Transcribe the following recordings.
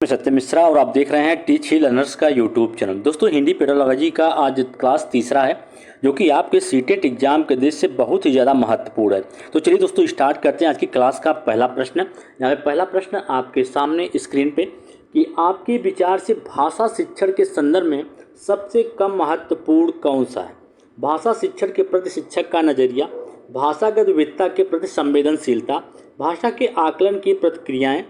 मैं सत्य मिश्रा और आप देख रहे हैं टीच ही लर्नर्स का यूट्यूब चैनल। दोस्तों हिंदी पेडोलॉजी का आज क्लास तीसरा है जो कि आपके सीटेट एग्जाम के दृष्टि से बहुत ही ज़्यादा महत्वपूर्ण है। तो चलिए दोस्तों स्टार्ट करते हैं आज की क्लास का पहला प्रश्न। यहाँ पे पहला प्रश्न आपके सामने स्क्रीन पे कि आपके विचार से भाषा शिक्षण के संदर्भ में सबसे कम महत्वपूर्ण कौन सा है। भाषा शिक्षण के प्रति शिक्षक का नज़रिया, भाषागत विविधता के प्रति संवेदनशीलता, भाषा के आकलन की प्रक्रियाएं,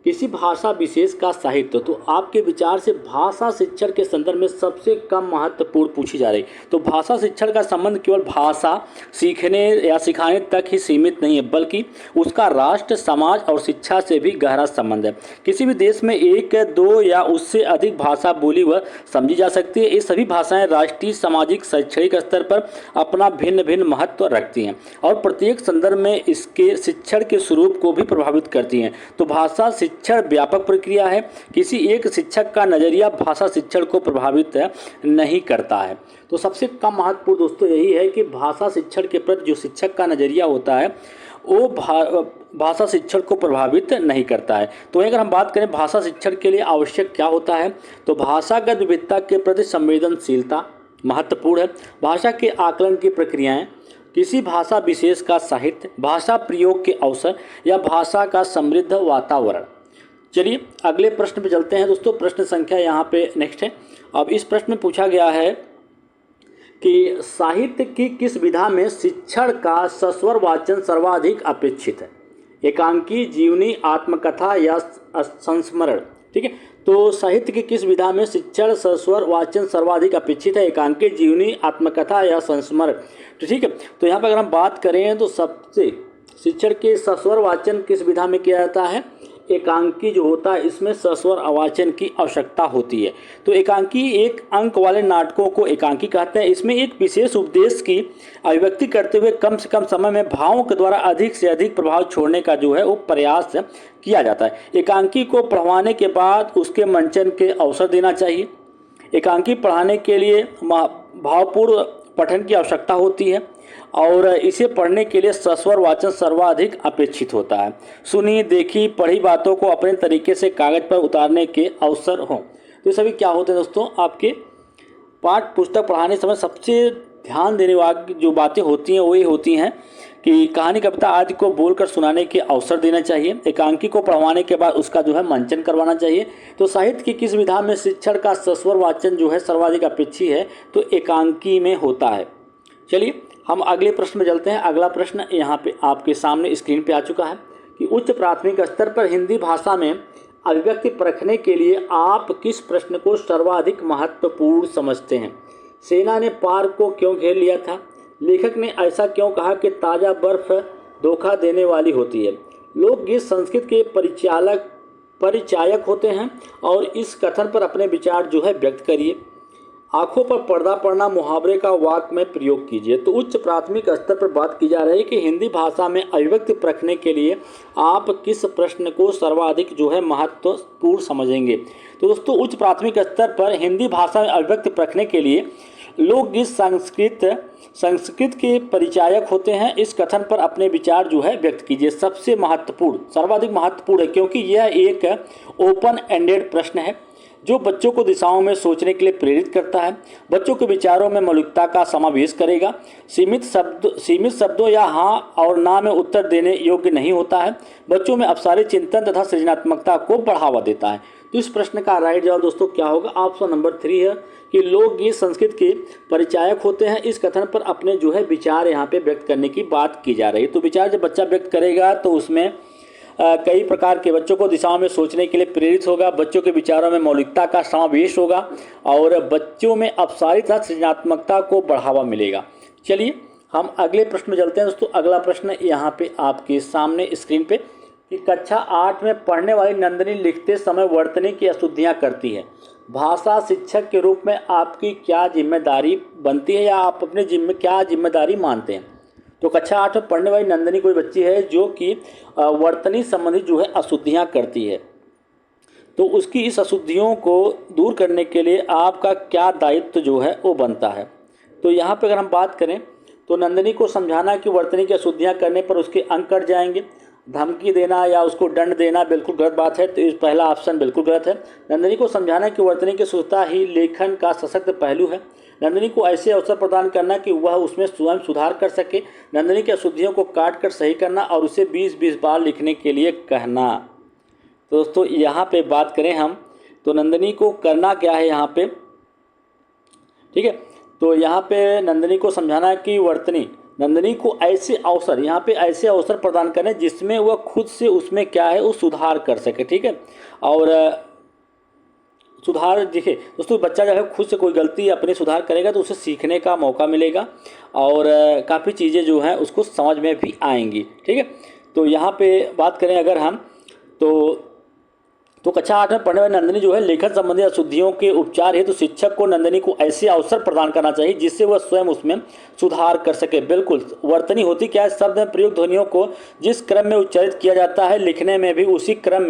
किसी भाषा विशेष का साहित्य। तो आपके विचार से भाषा शिक्षण के संदर्भ में सबसे कम महत्वपूर्ण पूछी जा रही। तो भाषा शिक्षण का संबंध केवल भाषा सीखने या सिखाने तक ही सीमित नहीं है, बल्कि उसका राष्ट्र, समाज और शिक्षा से भी गहरा संबंध है। किसी भी देश में एक, दो या उससे अधिक भाषा बोली व समझी जा सकती है। ये सभी भाषाएं राष्ट्रीय, सामाजिक, शैक्षणिक स्तर पर अपना भिन्न भिन्न महत्व रखती हैं और प्रत्येक संदर्भ में इसके शिक्षण के स्वरूप को भी प्रभावित करती हैं। तो भाषा शिक्षण व्यापक प्रक्रिया है। किसी एक शिक्षक का नज़रिया भाषा शिक्षण को प्रभावित नहीं करता है। तो सबसे कम महत्वपूर्ण दोस्तों यही है कि भाषा शिक्षण के प्रति जो शिक्षक का नज़रिया होता है वो भाषा शिक्षण को प्रभावित नहीं करता है। तो अगर हम बात करें भाषा शिक्षण के लिए आवश्यक क्या होता है, तो भाषागत विविधता के प्रति संवेदनशीलता महत्वपूर्ण है। भाषा के आकलन की प्रक्रियाएं, किसी भाषा विशेष का साहित्य, भाषा प्रयोग के अवसर या भाषा का समृद्ध वातावरण। चलिए अगले प्रश्न पे चलते हैं दोस्तों। प्रश्न संख्या यहाँ पे नेक्स्ट है। अब इस प्रश्न में पूछा गया है कि साहित्य की किस विधा में शिक्षण का सस्वर वाचन सर्वाधिक अपेक्षित है। एकांकी, जीवनी, आत्मकथा या संस्मरण। ठीक है, तो साहित्य की किस विधा में शिक्षण सस्वर वाचन सर्वाधिक अपेक्षित है। एकांकी, जीवनी, आत्मकथा या संस्मरण। तो ठीक है, तो यहाँ पर अगर हम बात करें तो सबसे शिक्षण के सस्वर वाचन किस विधा में किया जाता है। एकांकी जो होता है इसमें सस्वर वाचन की आवश्यकता होती है। तो एकांकी एक अंक वाले नाटकों को एकांकी कहते हैं। इसमें एक विशेष उपदेश की अभिव्यक्ति करते हुए कम से कम समय में भावों के द्वारा अधिक से अधिक प्रभाव छोड़ने का जो है वो प्रयास किया जाता है। एकांकी को पढ़वाने के बाद उसके मंचन के अवसर देना चाहिए। एकांकी पढ़ाने के लिए भावपूर्ण पठन की आवश्यकता होती है और इसे पढ़ने के लिए सस्वर वाचन सर्वाधिक अपेक्षित होता है। सुनी, देखी, पढ़ी बातों को अपने तरीके से कागज पर उतारने के अवसर हों। तो ये सभी क्या होते हैं दोस्तों, आपके पाठ पुस्तक पढ़ाने समय सबसे ध्यान देने वाली जो बातें होती हैं वो ये होती हैं कि कहानी, कविता आदि को बोलकर सुनाने के अवसर देना चाहिए। एकांकी को पढ़वाने के बाद उसका जो है मंचन करवाना चाहिए। तो साहित्य की किस विधा में शिक्षण का सस्वर वाचन जो है सर्वाधिक अपेक्षित है, तो एकांकी में होता है। चलिए हम अगले प्रश्न में चलते हैं। अगला प्रश्न यहाँ पे आपके सामने स्क्रीन पे आ चुका है कि उच्च प्राथमिक स्तर पर हिंदी भाषा में अभिव्यक्ति परखने के लिए आप किस प्रश्न को सर्वाधिक महत्वपूर्ण समझते हैं। सेना ने पार्क को क्यों घेर लिया था। लेखक ने ऐसा क्यों कहा कि ताज़ा बर्फ धोखा देने वाली होती है। लोकगीत संस्कृत के परिचायक होते हैं और इस कथन पर अपने विचार जो है व्यक्त करिए। आंखों पर पर्दा पड़ना मुहावरे का वाक्य में प्रयोग कीजिए। तो उच्च प्राथमिक स्तर पर बात की जा रही है कि हिंदी भाषा में अभिव्यक्ति परखने के लिए आप किस प्रश्न को सर्वाधिक जो है महत्वपूर्ण समझेंगे। तो दोस्तों उच्च प्राथमिक स्तर पर हिंदी भाषा में अभिव्यक्ति परखने के लिए लोकगीत संस्कृत के परिचायक होते हैं। इस कथन पर अपने विचार जो है व्यक्त कीजिए। सबसे महत्वपूर्ण, सर्वाधिक महत्वपूर्ण है क्योंकि यह एक ओपन एंडेड प्रश्न है जो बच्चों को दिशाओं में सोचने के लिए प्रेरित करता है। बच्चों के विचारों में मौलिकता का समावेश करेगा। सीमित शब्दों या हाँ और ना में उत्तर देने योग्य नहीं होता है। बच्चों में अपसारी चिंतन तथा सृजनात्मकता को बढ़ावा देता है। तो इस प्रश्न का राइट जवाब दोस्तों क्या होगा। ऑप्शन नंबर 3 है कि लोकगीत संस्कृत के परिचायक होते हैं। इस कथन पर अपने जो है विचार यहाँ पे व्यक्त करने की बात की जा रही है। तो विचार जब बच्चा व्यक्त करेगा तो उसमें कई प्रकार के बच्चों को दिशाओं में सोचने के लिए प्रेरित होगा। बच्चों के विचारों में मौलिकता का समावेश होगा और बच्चों में अपसारी तथा सृजनात्मकता को बढ़ावा मिलेगा। चलिए हम अगले प्रश्न में चलते हैं दोस्तों। अगला प्रश्न यहाँ पे आपके सामने स्क्रीन पे कि कक्षा 8 में पढ़ने वाली नंदिनी लिखते समय वर्तनी की अशुद्धियाँ करती है। भाषा शिक्षक के रूप में आपकी क्या जिम्मेदारी बनती है या आप अपने क्या जिम्मेदारी मानते हैं। तो कक्षा 8 में पढ़ने वाली नंदिनी कोई बच्ची है जो कि वर्तनी संबंधित जो है अशुद्धियाँ करती है। तो उसकी इस अशुद्धियों को दूर करने के लिए आपका क्या दायित्व जो है वो बनता है। तो यहाँ पे अगर हम बात करें तो नंदिनी को समझाना कि वर्तनी की अशुद्धियाँ करने पर उसके अंक कट जाएंगे धमकी देना या उसको दंड देना बिल्कुल गलत बात है, तो इस पहला ऑप्शन बिल्कुल गलत है। नंदिनी को समझाना कि वर्तनी की शुद्धता ही लेखन का सशक्त पहलू है। नंदिनी को ऐसे अवसर प्रदान करना कि वह उसमें स्वयं सुधार कर सके। नंदिनी की अशुद्धियों को काट कर सही करना और उसे 20-20 बार लिखने के लिए कहना। तो दोस्तों यहाँ पे बात करें हम, तो नंदिनी को करना क्या है यहाँ पे, ठीक है। तो यहाँ पे नंदिनी को समझाना कि वर्तनी नंदिनी को ऐसे अवसर, यहाँ पे ऐसे अवसर प्रदान करें जिसमें वह खुद से उसमें क्या है वो सुधार कर सके, ठीक है। और सुधार देखिए दोस्तों, बच्चा जो है खुद से कोई गलती अपनी सुधार करेगा तो उसे सीखने का मौका मिलेगा और काफ़ी चीज़ें जो हैं उसको समझ में भी आएंगी, ठीक है। तो यहाँ पे बात करें अगर हम, तो कक्षा 8 में पढ़ने वाली नंदिनी जो है लेखन संबंधी अशुद्धियों के उपचार हेतु शिक्षक को नंदिनी को ऐसे अवसर प्रदान करना चाहिए जिससे वह स्वयं उसमें सुधार कर सके। बिल्कुल, वर्तनी होती क्या है, शब्द में प्रयुक्त ध्वनियों को जिस क्रम में उच्चारित किया जाता है लिखने में भी उसी क्रम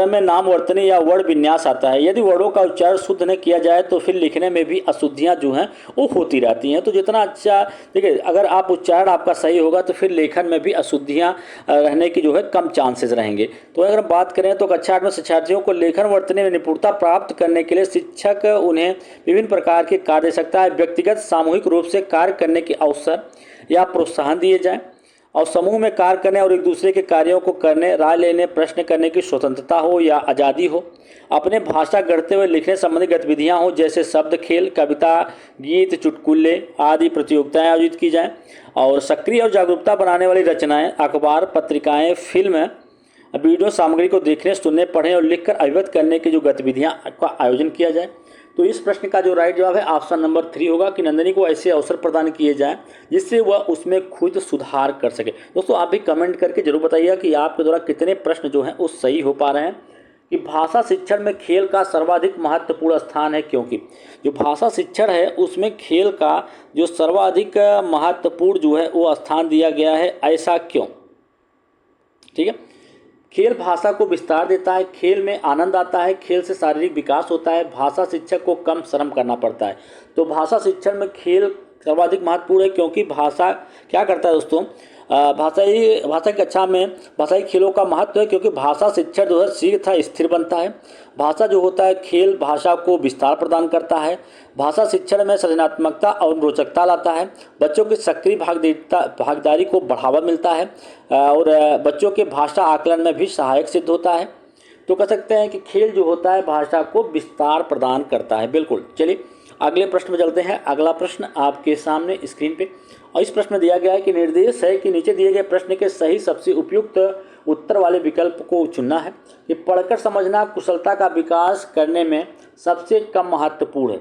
में नाम वर्तनी या वर्ण विन्यास आता है। यदि वर्णों का उच्चारण शुद्ध न किया जाए तो फिर लिखने में भी अशुद्धियाँ जो हैं वो होती रहती हैं। तो जितना अच्छा देखिए, अगर आप उच्चारण आपका सही होगा तो फिर लेखन में भी अशुद्धियाँ रहने की जो है कम चांसेस रहेंगे। तो अगर हम बात करें तो कक्षा 8 में शिक्षार्थियों को लेखन वर्तनी में निपुणता प्राप्त करने के लिए शिक्षक उन्हें विभिन्न प्रकार के कार्य दे सकता है। व्यक्तिगत सामूहिक रूप से कार्य करने के अवसर या प्रोत्साहन दिए जाएँ और समूह में कार्य करने और एक दूसरे के कार्यों को करने, राय लेने, प्रश्न करने की स्वतंत्रता हो या आज़ादी हो। अपने भाषा गढ़ते हुए लिखने संबंधी गतिविधियां हो जैसे शब्द खेल, कविता, गीत, चुटकुले आदि प्रतियोगिताएं आयोजित की जाएं और सक्रिय और जागरूकता बनाने वाली रचनाएं, अखबार, पत्रिकाएं, फिल्म, वीडियो सामग्री को देखने, सुनने, पढ़ने और लिखकर अभिव्यक्त करने की जो गतिविधियां का आयोजन किया जाए। तो इस प्रश्न का जो राइट जवाब है ऑप्शन नंबर 3 होगा कि नंदिनी को ऐसे अवसर प्रदान किए जाएं जिससे वह उसमें खुद सुधार कर सके। दोस्तों आप भी कमेंट करके जरूर बताइएगा कि आपके द्वारा कितने प्रश्न जो हैं वो सही हो पा रहे हैं। कि भाषा शिक्षण में खेल का सर्वाधिक महत्वपूर्ण स्थान है, क्योंकि जो भाषा शिक्षण है उसमें खेल का जो सर्वाधिक महत्वपूर्ण जो है वो स्थान दिया गया है। ऐसा क्यों, ठीक है। खेल भाषा को विस्तार देता है, खेल में आनंद आता है, खेल से शारीरिक विकास होता है, भाषा शिक्षक को कम श्रम करना पड़ता है। तो भाषा शिक्षण में खेल सर्वाधिक महत्वपूर्ण है क्योंकि भाषा क्या करता है दोस्तों, भाषा की कक्षा में भाषाई खेलों का महत्व है क्योंकि भाषा शिक्षण जो है शीघ्र स्थिर बनता है। भाषा जो होता है खेल भाषा को विस्तार प्रदान करता है। भाषा शिक्षण में सृजनात्मकता और रोचकता लाता है। बच्चों की सक्रिय भागीदारी को बढ़ावा मिलता है और बच्चों के भाषा आकलन में भी सहायक सिद्ध होता है। तो कह सकते हैं कि खेल जो होता है भाषा को विस्तार प्रदान करता है। बिल्कुल, चलिए अगले प्रश्न में चलते हैं। अगला प्रश्न आपके सामने स्क्रीन पे, और इस प्रश्न में दिया गया है कि निर्देश है कि नीचे दिए गए प्रश्न के सही सबसे उपयुक्त उत्तर वाले विकल्प को चुनना है। कि पढ़कर समझना कुशलता का विकास करने में सबसे कम महत्वपूर्ण है।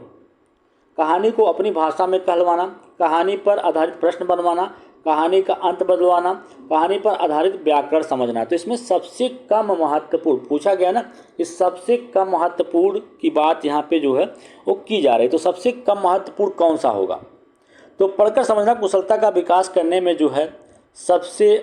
कहानी को अपनी भाषा में कहलवाना, कहानी पर आधारित प्रश्न बनवाना, कहानी का अंत बदलवाना, कहानी पर आधारित व्याकरण समझना। तो इसमें सबसे कम महत्वपूर्ण पूछा गया ना, कि सबसे कम महत्वपूर्ण की बात यहाँ पे जो है वो की जा रही है। तो सबसे कम महत्वपूर्ण कौन सा होगा? तो पढ़कर समझना कुशलता का विकास करने में जो है सबसे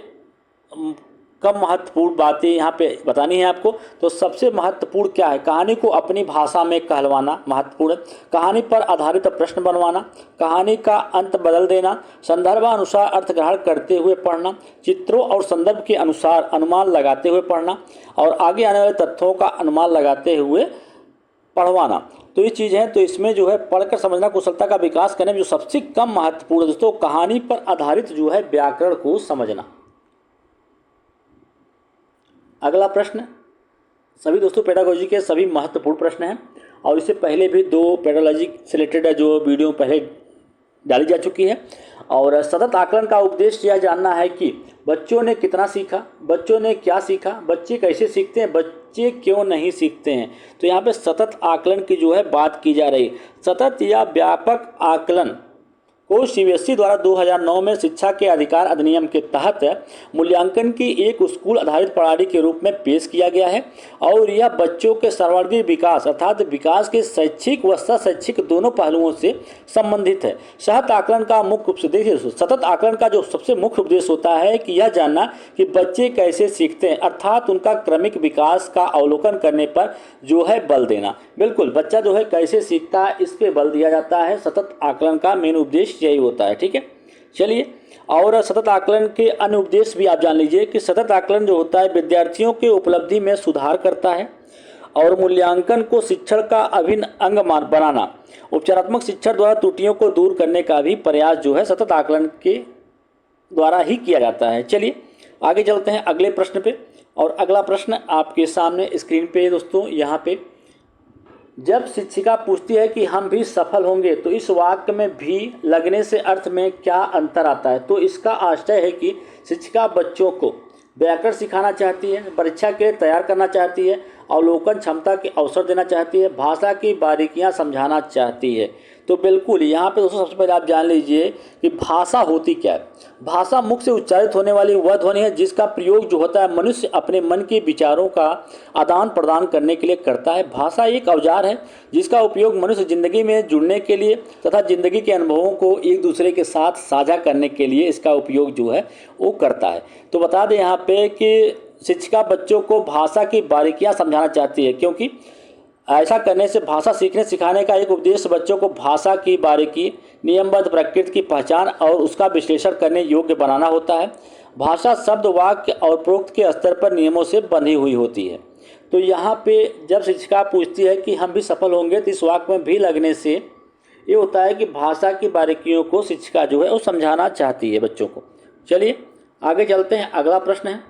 कम महत्वपूर्ण बातें यहाँ पे बतानी है आपको। तो सबसे महत्वपूर्ण क्या है? कहानी को अपनी भाषा में कहलवाना महत्वपूर्ण है, कहानी पर आधारित प्रश्न बनवाना, कहानी का अंत बदल देना, संदर्भानुसार अर्थ ग्रहण करते हुए पढ़ना, चित्रों और संदर्भ के अनुसार अनुमान लगाते हुए पढ़ना और आगे आने वाले तथ्यों का अनुमान लगाते हुए पढ़वाना। तो ये चीज़ है। तो इसमें जो है पढ़कर समझना कुशलता का विकास करने में जो सबसे कम महत्वपूर्ण है दोस्तों, कहानी पर आधारित जो है व्याकरण को समझना। अगला प्रश्न सभी दोस्तों पेडागोजी के सभी महत्वपूर्ण प्रश्न हैं और इससे पहले भी 2 पेडागोजी से रिलेटेड जो वीडियो पहले डाली जा चुकी है। और सतत आकलन का उद्देश्य यह जानना है कि बच्चों ने कितना सीखा, बच्चों ने क्या सीखा, बच्चे कैसे सीखते हैं, बच्चे क्यों नहीं सीखते हैं। तो यहाँ पे सतत आकलन की जो है बात की जा रही। सतत या व्यापक आकलन को सीबीएसई द्वारा 2009 में शिक्षा के अधिकार अधिनियम के तहत मूल्यांकन की एक स्कूल आधारित प्रणाली के रूप में पेश किया गया है और यह बच्चों के सर्वांगीण विकास अर्थात विकास के शैक्षिक व शैक्षिक दोनों पहलुओं से संबंधित है। सतत आकलन का मुख्य उद्देश्य सतत आकलन का जो सबसे मुख्य उद्देश्य होता है कि यह जानना कि बच्चे कैसे सीखते हैं अर्थात उनका क्रमिक विकास का अवलोकन करने पर जो है बल देना। बिल्कुल, बच्चा जो है कैसे सीखता है इस पे बल दिया जाता है। सतत आकलन का मेन उद्देश्य यही होता है। ठीक है, चलिए, और सतत आकलन के अन्य उद्देश्य भी आप जान लीजिए कि सतत आकलन जो होता है विद्यार्थियों के उपलब्धि में सुधार करता है और मूल्यांकन को शिक्षण का अभिन्न अंग बनाना, उपचारात्मक शिक्षण द्वारा त्रुटियों को दूर करने का भी प्रयास जो है सतत आकलन के द्वारा ही किया जाता है। चलिए आगे चलते हैं अगले प्रश्न पे, और अगला प्रश्न आपके सामने स्क्रीन पे दोस्तों यहाँ पे, जब शिक्षिका पूछती है कि हम भी सफल होंगे तो इस वाक्य में भी लगने से अर्थ में क्या अंतर आता है। तो इसका आशय है कि शिक्षिका बच्चों को व्याकरण सिखाना चाहती है, परीक्षा के लिए तैयार करना चाहती है, अवलोकन क्षमता के अवसर देना चाहती है, भाषा की बारीकियां समझाना चाहती है। तो बिल्कुल यहाँ पे दोस्तों सबसे पहले आप जान लीजिए कि भाषा होती क्या है। भाषा मुख से उच्चारित होने वाली वह ध्वनि है जिसका प्रयोग जो होता है मनुष्य अपने मन के विचारों का आदान प्रदान करने के लिए करता है। भाषा एक औजार है जिसका उपयोग मनुष्य जिंदगी में जुड़ने के लिए तथा जिंदगी के अनुभवों को एक दूसरे के साथ साझा करने के लिए इसका उपयोग जो है वो करता है। तो बता दें यहाँ पे कि शिक्षिका बच्चों को भाषा की बारीकियां समझाना चाहती है, क्योंकि ऐसा करने से भाषा सीखने सिखाने का एक उद्देश्य बच्चों को भाषा की बारीकी, नियमबद्ध प्रकृति की पहचान और उसका विश्लेषण करने योग्य बनाना होता है। भाषा शब्द, वाक्य और प्रोक्त के स्तर पर नियमों से बंधी हुई होती है। तो यहाँ पे जब शिक्षिका पूछती है कि हम भी सफल होंगे तो इस वाक्य में भी लगने से ये होता है कि भाषा की बारीकियों को शिक्षिका जो है वो समझाना चाहती है बच्चों को। चलिए आगे चलते हैं, अगला प्रश्न है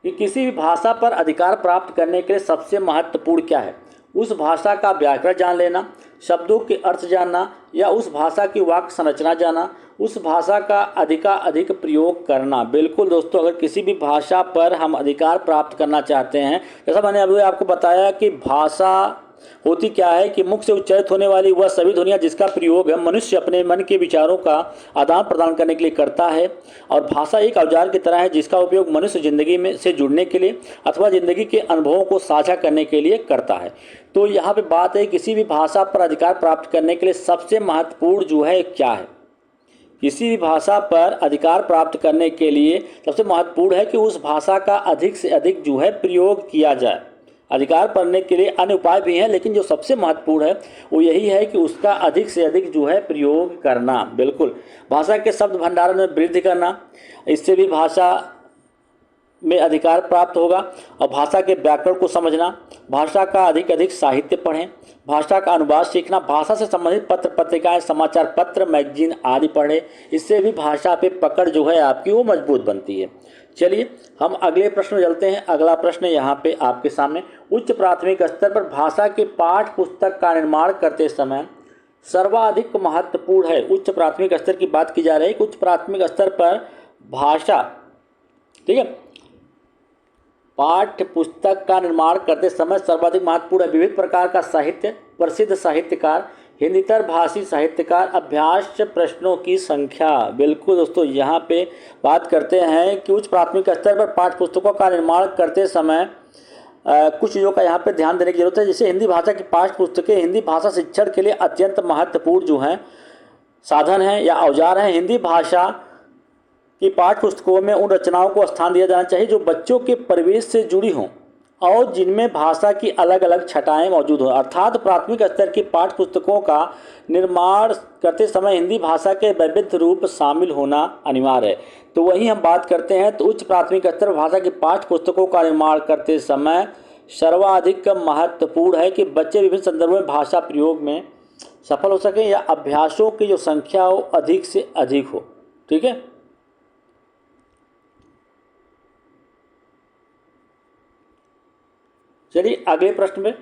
कि किसी भी भाषा पर अधिकार प्राप्त करने के लिए सबसे महत्वपूर्ण क्या है। उस भाषा का व्याकरण जान लेना, शब्दों के अर्थ जानना, या उस भाषा की वाक्य संरचना जाना, उस भाषा का अधिक प्रयोग करना। बिल्कुल दोस्तों, अगर किसी भी भाषा पर हम अधिकार प्राप्त करना चाहते हैं, जैसा मैंने अभी आपको बताया कि भाषा होती क्या है कि मुख से उच्चारित होने वाली वह सभी ध्वनियाँ जिसका प्रयोग है मनुष्य अपने मन के विचारों का आदान प्रदान करने के लिए करता है, और भाषा एक औजार की तरह है जिसका उपयोग मनुष्य जिंदगी में से जुड़ने के लिए अथवा जिंदगी के अनुभवों को साझा करने के लिए करता है। तो यहाँ पे बात है किसी भी भाषा पर अधिकार प्राप्त करने के लिए सबसे महत्वपूर्ण जो है क्या है। किसी भी भाषा पर अधिकार प्राप्त करने के लिए सबसे महत्वपूर्ण है कि उस भाषा का अधिक से अधिक जो है प्रयोग किया जाए। अधिकार पाने के लिए अन्य उपाय भी हैं, लेकिन जो सबसे महत्वपूर्ण है वो यही है कि उसका अधिक से अधिक जो है प्रयोग करना। बिल्कुल, भाषा के शब्द भंडार में वृद्धि करना, इससे भी भाषा में अधिकार प्राप्त होगा। और भाषा के व्याकरण को समझना, भाषा का अधिक साहित्य पढ़ें, भाषा का अनुवाद सीखना, भाषा से संबंधित पत्र पत्रिकाएं, समाचार पत्र, मैगजीन आदि पढ़ें, इससे भी भाषा पे पकड़ जो है आपकी वो मजबूत बनती है। चलिए हम अगले प्रश्न में चलते हैं। अगला प्रश्न यहाँ पे आपके सामने, उच्च प्राथमिक स्तर पर भाषा के पाठ्य पुस्तक का निर्माण करते समय सर्वाधिक महत्वपूर्ण है। उच्च प्राथमिक स्तर की बात की जा रही है कि उच्च प्राथमिक स्तर पर भाषा, ठीक है, पाठ्य पुस्तक का निर्माण करते समय सर्वाधिक महत्वपूर्ण है विविध प्रकार का साहित्य, प्रसिद्ध साहित्यकार, हिंदीतर भाषी साहित्यकार, अभ्यास प्रश्नों की संख्या। बिल्कुल दोस्तों, यहाँ पे बात करते हैं कि उच्च प्राथमिक स्तर पर पाठ्य पुस्तकों का निर्माण करते समय कुछ चीज़ों का यहाँ पे ध्यान देने की जरूरत है। जैसे हिंदी भाषा की पाठ्य पुस्तकें हिंदी भाषा शिक्षण के लिए अत्यंत महत्वपूर्ण जो हैं साधन हैं या औजार हैं। हिंदी भाषा की पाठ्य पुस्तकों में उन रचनाओं को स्थान दिया जाना चाहिए जो बच्चों के परिवेश से जुड़ी हों और जिनमें भाषा की अलग अलग छटाएं मौजूद हों। अर्थात प्राथमिक स्तर की पाठ्य पुस्तकों का निर्माण करते समय हिंदी भाषा के वैविध्य रूप शामिल होना अनिवार्य है। तो वहीं हम बात करते हैं तो उच्च प्राथमिक स्तर भाषा की पाठ्य पुस्तकों का निर्माण करते समय सर्वाधिक महत्वपूर्ण है कि बच्चे विभिन्न संदर्भों में भाषा प्रयोग में सफल हो सकें या अभ्यासों की जो संख्या हो अधिक से अधिक हो। ठीक है, चलिए अगले प्रश्न में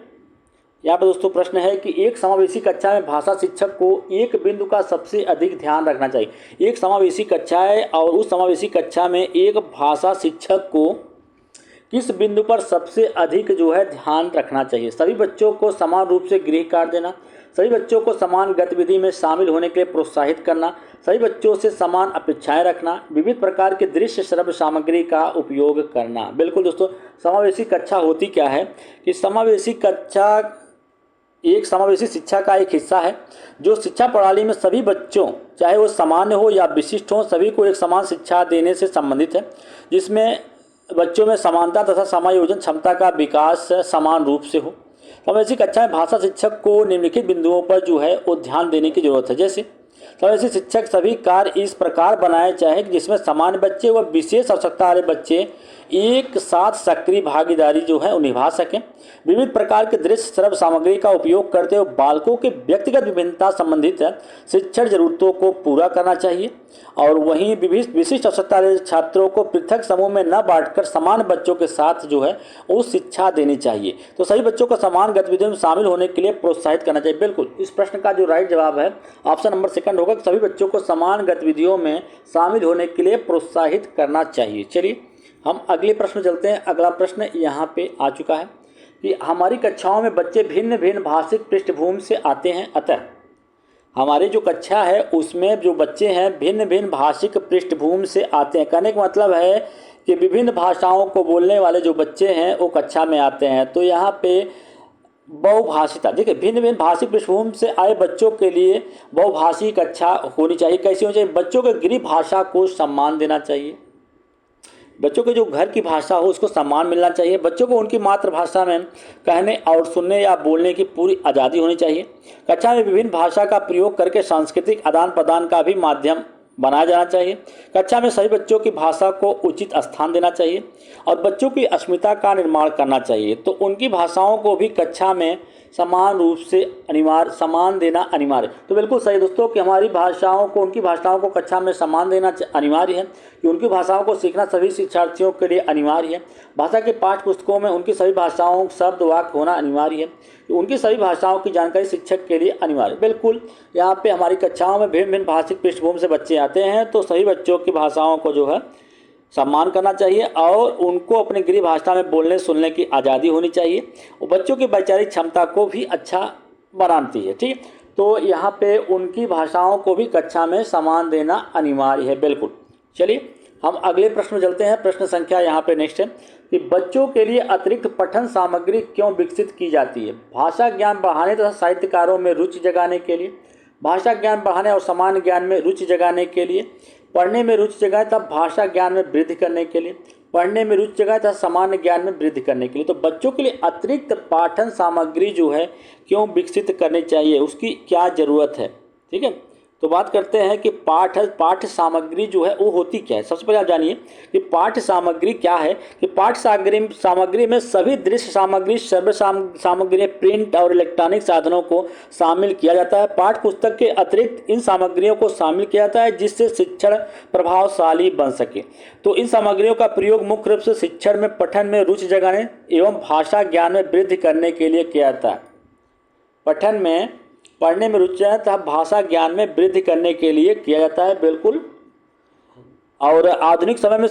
यहाँ पर दोस्तों प्रश्न है कि एक समावेशी कक्षा में भाषा शिक्षक को एक बिंदु का सबसे अधिक ध्यान रखना चाहिए। एक समावेशी कक्षा है और उस समावेशी कक्षा में एक भाषा शिक्षक को किस बिंदु पर सबसे अधिक जो है ध्यान रखना चाहिए। सभी बच्चों को समान रूप से गृह कार्य देना, सभी बच्चों को समान गतिविधि में शामिल होने के लिए प्रोत्साहित करना, सभी बच्चों से समान अपेक्षाएं रखना, विविध प्रकार के दृश्य श्रव्य सामग्री का उपयोग करना। बिल्कुल दोस्तों, समावेशी कक्षा होती क्या है कि समावेशी कक्षा एक समावेशी शिक्षा का एक हिस्सा है जो शिक्षा प्रणाली में सभी बच्चों, चाहे वो सामान्य हो या विशिष्ट हो, सभी को एक समान शिक्षा देने से संबंधित है, जिसमें बच्चों में समानता तथा समायोजन क्षमता का विकास समान रूप से हो। समावेशी कक्षा में भाषा शिक्षक को निम्नलिखित बिंदुओं पर जो है वो ध्यान देने की जरूरत है। जैसे तो ऐसे शिक्षक सभी कार्य इस प्रकार बनाए चाहे कि जिसमें सामान्य बच्चे व विशेष आवश्यकता वाले बच्चे एक साथ सक्रिय भागीदारी जो है वो निभा सकें। विविध प्रकार के दृश्य श्रव्य सामग्री का उपयोग करते हुए बालकों के व्यक्तिगत विभिन्नता संबंधित शिक्षण जरूरतों को पूरा करना चाहिए और वहीं विशिष्ट आवश्यकता वाले छात्रों को पृथक समूह में न बांटकर समान बच्चों के साथ जो है वो शिक्षा देनी चाहिए। तो सभी बच्चों को समान गतिविधियों में शामिल होने के लिए प्रोत्साहित करना चाहिए। बिल्कुल, इस प्रश्न का जो राइट जवाब है ऑप्शन नंबर सेकंड होगा। सभी बच्चों को समान गतिविधियों में शामिल होने के लिए प्रोत्साहित करना चाहिए। चलिए हम अगले प्रश्न चलते हैं। अगला प्रश्न यहाँ पे आ चुका है कि हमारी कक्षाओं में बच्चे भिन्न भिन्न भाषिक पृष्ठभूमि से आते हैं, अतः हमारी जो कक्षा है उसमें जो बच्चे हैं भिन्न भिन्न भाषिक पृष्ठभूमि से आते हैं। कहने का मतलब है कि विभिन्न भाषाओं को बोलने वाले जो बच्चे हैं वो कक्षा में आते हैं। तो यहाँ पे बहुभाषिता, देखिए भिन्न भिन्न भाषिक पृष्ठभूमि से आए बच्चों के लिए बहुभाषी कक्षा होनी चाहिए। कैसी होनी चाहिए? बच्चों के गृह भाषा को सम्मान देना चाहिए, बच्चों के जो घर की भाषा हो उसको सम्मान मिलना चाहिए, बच्चों को उनकी मातृभाषा में कहने और सुनने या बोलने की पूरी आज़ादी होनी चाहिए। कक्षा में विभिन्न भाषा का प्रयोग करके सांस्कृतिक आदान प्रदान का भी माध्यम बनाया जाना चाहिए। कक्षा में सभी बच्चों की भाषा को उचित स्थान देना चाहिए और बच्चों की अस्मिता का निर्माण करना चाहिए। तो उनकी भाषाओं को भी कक्षा में समान रूप से समान देना अनिवार्य। तो बिल्कुल सही दोस्तों कि हमारी भाषाओं को उनकी भाषाओं को कक्षा में समान देना अनिवार्य है कि उनकी भाषाओं को सीखना सभी शिक्षार्थियों के लिए अनिवार्य है। भाषा के पाठ्य पुस्तकों में उनकी सभी भाषाओं शब्द वाक्य होना अनिवार्य है। उनकी सभी भाषाओं की जानकारी शिक्षक के लिए अनिवार्य। बिल्कुल यहाँ पे हमारी कक्षाओं में भिन्न भिन्न भाषिक पृष्ठभूमि से बच्चे आते हैं तो सभी बच्चों की भाषाओं को जो है सम्मान करना चाहिए और उनको अपनी गृह भाषा में बोलने सुनने की आज़ादी होनी चाहिए और बच्चों की वैचारिक क्षमता को भी अच्छा बनाती है। ठीक, तो यहाँ पे उनकी भाषाओं को भी कक्षा में सम्मान देना अनिवार्य है। बिल्कुल, चलिए हम अगले प्रश्न में चलते हैं। प्रश्न संख्या यहाँ पे नेक्स्ट है कि बच्चों के लिए अतिरिक्त पठन सामग्री क्यों विकसित की जाती है? भाषा ज्ञान बढ़ाने तथा साहित्यकारों में रुचि जगाने के लिए, भाषा ज्ञान बढ़ाने और सामान्य ज्ञान में रुचि जगाने के लिए, पढ़ने में रुचि जगाए तब भाषा ज्ञान में वृद्धि करने के लिए, पढ़ने में रुचि जगाए तथा सामान्य ज्ञान में वृद्धि करने के लिए। तो बच्चों के लिए अतिरिक्त पाठन सामग्री जो है क्यों विकसित करनी चाहिए, उसकी क्या ज़रूरत है? ठीक है, तो बात करते हैं कि पाठ्य सामग्री जो है वो होती क्या है। सबसे पहले आप जानिए कि पाठ्य सामग्री क्या है। कि पाठ्य सामग्री में सभी दृश्य सामग्री, श्रव्य सामग्री, प्रिंट और इलेक्ट्रॉनिक साधनों को शामिल किया जाता है। पाठ्य पुस्तक के अतिरिक्त इन सामग्रियों को शामिल किया जाता है जिससे शिक्षण प्रभावशाली बन सके। तो इन सामग्रियों का प्रयोग मुख्य रूप से शिक्षण में पठन में रुचि जगाने एवं भाषा ज्ञान में वृद्धि करने के लिए किया जाता है। पढ़ने में रुचि है तब भाषा ज्ञान में वृद्धि करने के लिए किया जाता है। बिल्कुल, और आधुनिक समय में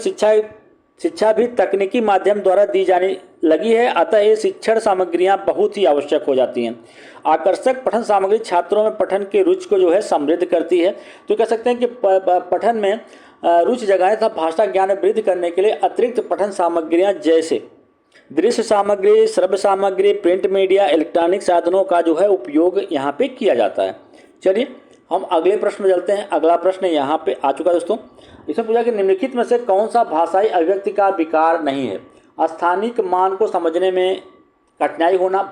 शिक्षा भी तकनीकी माध्यम द्वारा दी जाने लगी है, अतः ये शिक्षण सामग्रियां बहुत ही आवश्यक हो जाती हैं। आकर्षक पठन सामग्री छात्रों में पठन की रुचि को जो है समृद्ध करती है। तो कह सकते हैं कि पठन में रुचि जगाए तथा भाषा ज्ञान में वृद्धि करने के लिए अतिरिक्त पठन सामग्रियाँ जैसे दृश्य सामग्री, श्रव्य सामग्री, प्रिंट मीडिया, इलेक्ट्रॉनिक साधनों का जो है उपयोग यहाँ पे किया जाता है। चलिए हम अगले प्रश्न में चलते हैं। अगला प्रश्न यहाँ पे आ चुका है दोस्तों। इसमें पूछा कि निम्नलिखित में से कौन सा भाषाई अभिव्यक्ति का विकार नहीं है? स्थानिक मान को समझने में कठिनाई होना,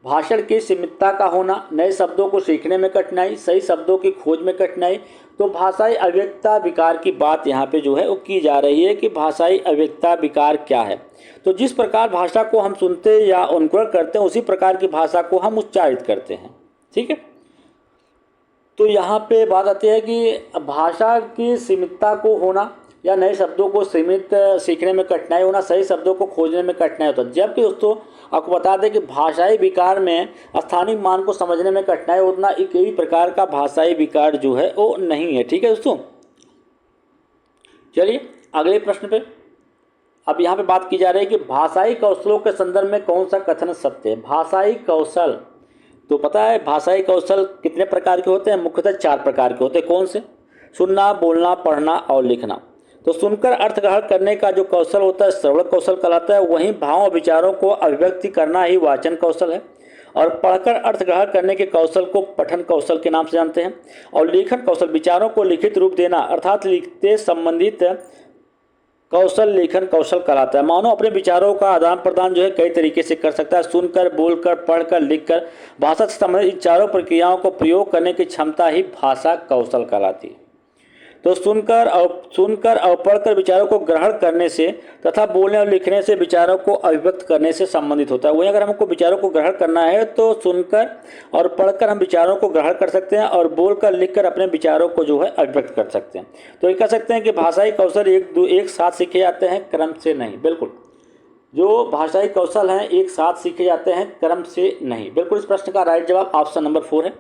भाषण की सीमितता का होना, नए शब्दों को सीखने में कठिनाई, सही शब्दों की खोज में कठिनाई। तो भाषाई अभिव्यक्ता विकार की बात यहाँ पे जो है वो की जा रही है कि भाषाई अभिव्यक्ता विकार क्या है। तो जिस प्रकार भाषा को हम सुनते या अनुकरण करते हैं उसी प्रकार की भाषा को हम उच्चारित करते हैं। ठीक है, तो यहाँ पे बात आती है कि भाषा की सीमितता को होना या नए शब्दों को सीखने में कठिनाई होना, सही शब्दों को खोजने में कठिनाई होता है। जबकि दोस्तों आपको बता दें कि भाषाई विकार में स्थानिक मान को समझने में कठिनाई होना एक ही प्रकार का भाषाई विकार जो है वो नहीं है। ठीक है दोस्तों, चलिए अगले प्रश्न पे। अब यहाँ पे बात की जा रही है कि भाषाई कौशलों के संदर्भ में कौन सा कथन सत्य है? भाषाई कौशल, तो पता है भाषाई कौशल कितने प्रकार के होते हैं? मुख्यतः 4 प्रकार के होते हैं। कौन से? सुनना, बोलना, पढ़ना और लिखना। तो सुनकर अर्थ ग्रहण करने का जो कौशल होता है श्रवण कौशल कहलाता है। वहीं भाव और विचारों को अभिव्यक्ति करना ही वाचन कौशल है। और पढ़कर अर्थ ग्रहण करने के कौशल को पठन कौशल के नाम से जानते हैं। और लेखन कौशल विचारों को लिखित रूप देना अर्थात लिखते संबंधित कौशल लेखन कौशल कहलाता है। मानव अपने विचारों का आदान प्रदान जो है कई तरीके से कर सकता है। सुनकर, बोलकर, पढ़कर, लिखकर भाषा से संबंधित इन चारों प्रक्रियाओं को प्रयोग करने की क्षमता ही भाषा कौशल कहलाती है। तो सुनकर और पढ़कर विचारों को ग्रहण करने से तथा बोलने और लिखने से विचारों को अभिव्यक्त करने से संबंधित होता है। वहीं अगर हमको विचारों को ग्रहण करना है तो सुनकर और पढ़कर हम विचारों को ग्रहण कर सकते हैं और बोलकर लिखकर अपने विचारों को जो है अभिव्यक्त कर सकते हैं। तो ये कह सकते हैं कि भाषाई कौशल एक साथ सीखे जाते हैं, क्रम से नहीं। बिल्कुल, जो भाषाई कौशल हैं एक साथ सीखे जाते हैं, क्रम से नहीं। बिल्कुल, इस प्रश्न का राइट जवाब ऑप्शन नंबर 4 है।